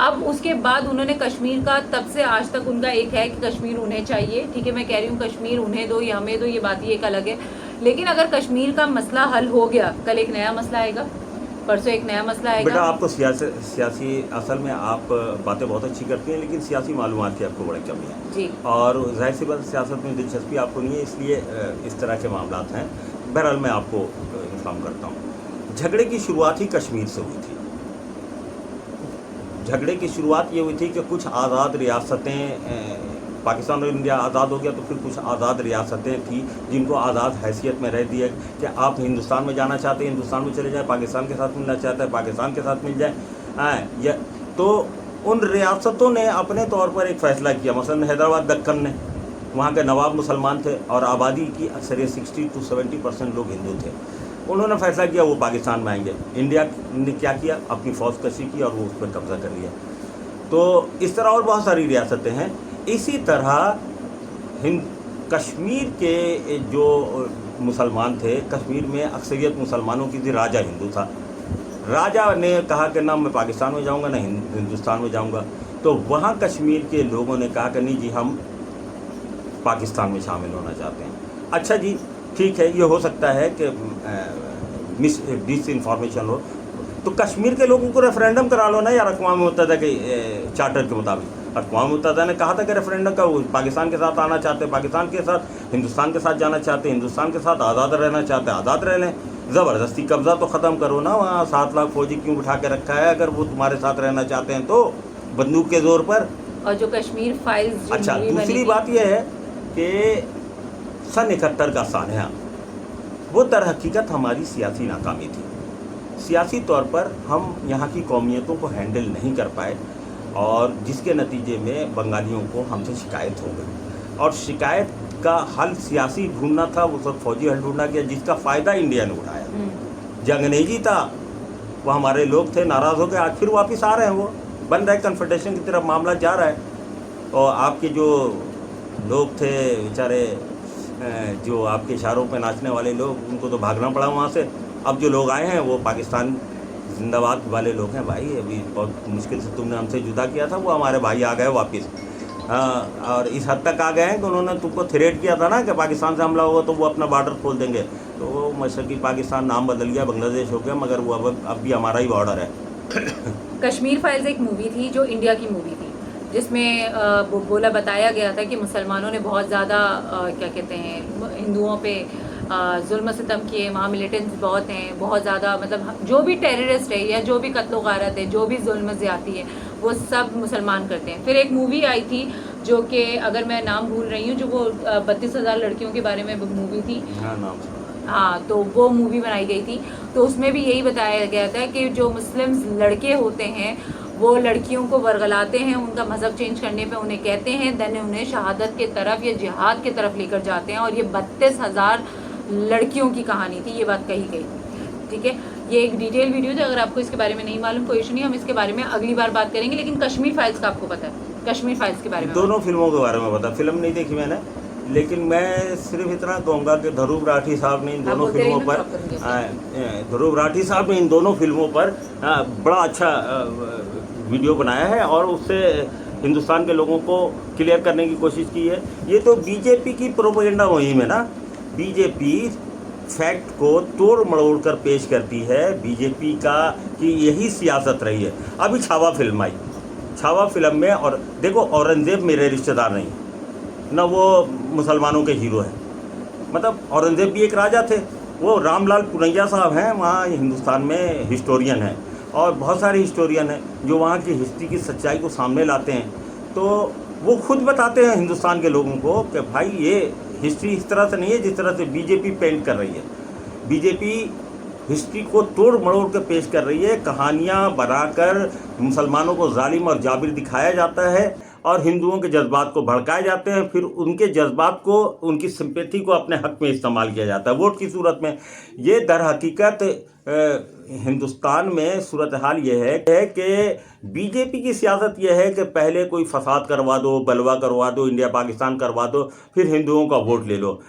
अब उसके बाद उन्होंने कश्मीर का तब से आज तक उनका एक है कि कश्मीर उन्हें चाहिए, ठीक है, मैं कह रही हूँ कश्मीर उन्हें दो या हमें दो, ये बात ही एक अलग है। लेकिन अगर कश्मीर का मसला हल हो गया, कल एक नया मसला आएगा, परसों एक नया मसला आएगा। बेटा, आपको सियासी असल में आप बातें बहुत अच्छी करती हैं, लेकिन सियासी मालूमात की आपको बड़ी कमी है जी। और जाहिर सी बात सियासत में दिलचस्पी आपको नहीं है, इसलिए इस तरह के मामलात हैं। बहरहाल मैं आपको इन्फॉर्म करता हूँ। झगड़े की शुरुआत ही कश्मीर से हुई थी। झगड़े की शुरुआत ये हुई थी कि कुछ आज़ाद रियासतें, पाकिस्तान और इंडिया आज़ाद हो गया तो फिर कुछ आज़ाद रियासतें थी जिनको आज़ाद हैसियत में रह दिया कि आप हिंदुस्तान में जाना चाहते हैं हिंदुस्तान में चले जाएं, पाकिस्तान के साथ मिलना चाहते हैं पाकिस्तान के साथ मिल जाए। तो उन रियासतों ने अपने तौर पर एक फ़ैसला किया। मसलन हैदराबाद दक्कन ने, वहाँ के नवाब मुसलमान थे और आबादी की अक्सरियत 60 to 70% लोग हिंदू थे। उन्होंने फैसला किया वो पाकिस्तान में आएंगे। इंडिया ने क्या किया, अपनी फ़ौज कशी की और वो उस पर कब्ज़ा कर लिया। तो इस तरह और बहुत सारी रियासतें हैं। इसी तरह कश्मीर के जो मुसलमान थे, कश्मीर में अक्सरियत मुसलमानों की थी, राजा हिंदू था। राजा ने कहा कि ना मैं पाकिस्तान में जाऊंगा ना हिंदुस्तान में जाऊंगा। तो वहाँ कश्मीर के लोगों ने कहा कि नहीं जी, हम पाकिस्तान में शामिल होना चाहते हैं। अच्छा जी, ठीक है, ये हो सकता है कि डिस इन्फॉर्मेशन हो, तो कश्मीर के लोगों को रेफरेंडम करा लो ना यार, अक़वाम मुत्तहिदा के चार्टर के मुताबिक। अक़वाम मुत्तहिदा ने कहा था कि रेफरेंडम का, वो पाकिस्तान के साथ आना चाहते हैं पाकिस्तान के साथ, हिंदुस्तान के साथ जाना चाहते हैं हिंदुस्तान के साथ, आज़ाद रहना चाहते हैं आज़ाद रह लें। ज़बरदस्ती कब्ज़ा तो ख़त्म करो ना। वहाँ 7 लाख फ़ौजी क्यों बिठा के रखा है अगर वो तुम्हारे साथ रहना चाहते हैं तो, बंदूक के ज़ोर पर। और जो कश्मीर फाइल्स, अच्छा, दूसरी बात यह है कि सन 71 का सानहा, वो दर हकीकत हमारी सियासी नाकामी थी। सियासी तौर पर हम यहाँ की कौमियतों को हैंडल नहीं कर पाए और जिसके नतीजे में बंगालियों को हमसे शिकायत हो गई और शिकायत का हल सियासी ढूंढना था, वो सब फौजी हल ढूंढना गया जिसका फ़ायदा इंडिया ने उठाया। जंगनेजी था, वो हमारे लोग थे, नाराज़ हो गए, आज फिर वापस आ रहे हैं, वो बन रहा है कन्फेडरेशन की तरफ मामला जा रहा है। और आपके जो लोग थे बेचारे, जो आपके इशारों पे नाचने वाले लोग, उनको तो भागना पड़ा वहाँ से। अब जो लोग आए हैं वो पाकिस्तान जिंदाबाद वाले लोग हैं। भाई अभी बहुत मुश्किल से तुमने हमसे जुदा किया था, वो हमारे भाई आ गए वापस। और इस हद तक आ गए हैं कि उन्होंने तुमको थ्रेट किया था ना कि पाकिस्तान से हमला होगा तो वो अपना बॉर्डर खोल देंगे। तो वो मशरक़ी पाकिस्तान नाम बदल गया, बांग्लादेश हो गया, मगर वो अब भी हमारा ही बॉर्डर है। कश्मीर फाइल्स एक मूवी थी जो इंडिया की मूवी थी, जिसमें बताया गया था कि मुसलमानों ने बहुत ज़्यादा क्या कहते हैं हिंदुओं पे जुल्म सितम किए, वहाँ मिलिटेंट्स बहुत हैं, बहुत ज़्यादा, मतलब जो भी टेररिस्ट है या जो भी कत्ल गारत है, जो भी जुल्म ज़्यादती है, वो सब मुसलमान करते हैं। फिर एक मूवी आई थी जो कि अगर मैं नाम भूल रही हूँ, जो वो 32,000 लड़कियों के बारे में मूवी थी। हाँ, तो वो मूवी बनाई गई थी, तो उसमें भी यही बताया गया था कि जो मुस्लिम्स लड़के होते हैं वो लड़कियों को वरगलाते हैं, उनका मज़हब चेंज करने पे उन्हें कहते हैं, देन उन्हें शहादत के तरफ या जिहाद की तरफ लेकर जाते हैं। और ये 32,000 लड़कियों की कहानी थी, ये बात कही गई, ठीक है। ये एक डिटेल वीडियो थी, अगर आपको इसके बारे में नहीं मालूम कोई इशू नहीं, हम इसके बारे में अगली बार बात करेंगे। लेकिन कश्मीर फाइल्स का आपको पता है? कश्मीर फाइल्स के बारे में दोनों फिल्मों के बारे में पता, फिल्म नहीं देखी मैंने, लेकिन मैं सिर्फ इतना कहूँगा कि ध्रुव राठी साहब ने इन दोनों बोलते फिल्मों रहिए, पर मैं stop करूंगी। ध्रुव राठी साहब ने इन दोनों फिल्मों पर बड़ा अच्छा वीडियो बनाया है और उससे हिंदुस्तान के लोगों को क्लियर करने की कोशिश की है। ये तो बीजेपी की प्रोपेगेंडा मुहिम है ना। बीजेपी फैक्ट को तोड़ मड़ोड़ कर पेश करती है। बीजेपी का कि यही सियासत रही है। अभी छावा फिल्म आई, छावा फिल्म में और देखो औरंगजेब मेरे रिश्तेदार नहीं, न वो मुसलमानों के हीरो हैं। मतलब औरंगजेब भी एक राजा थे। वो रामलाल पुनैया साहब हैं, वहाँ हिंदुस्तान में हिस्टोरियन हैं और बहुत सारे हिस्टोरियन हैं जो वहाँ की हिस्ट्री की सच्चाई को सामने लाते हैं। तो वो खुद बताते हैं हिंदुस्तान के लोगों को कि भाई ये हिस्ट्री इस तरह से नहीं है जिस तरह से बीजेपी पेंट कर रही है। बीजेपी हिस्ट्री को तोड़ मड़ोड़ कर पेश कर रही है। कहानियाँ बनाकर मुसलमानों को जालिम और जाबिर दिखाया जाता है और हिंदुओं के जज्बात को भड़काए जाते हैं। फिर उनके जज्बात को, उनकी सिंपैथी को अपने हक में इस्तेमाल किया जाता है वोट की सूरत में। ये दर हकीकत हिंदुस्तान में सूरत हाल ये है कि बीजेपी की सियासत ये है कि पहले कोई फसाद करवा दो, बलवा करवा दो, इंडिया पाकिस्तान करवा दो, फिर हिंदुओं का वोट ले लो।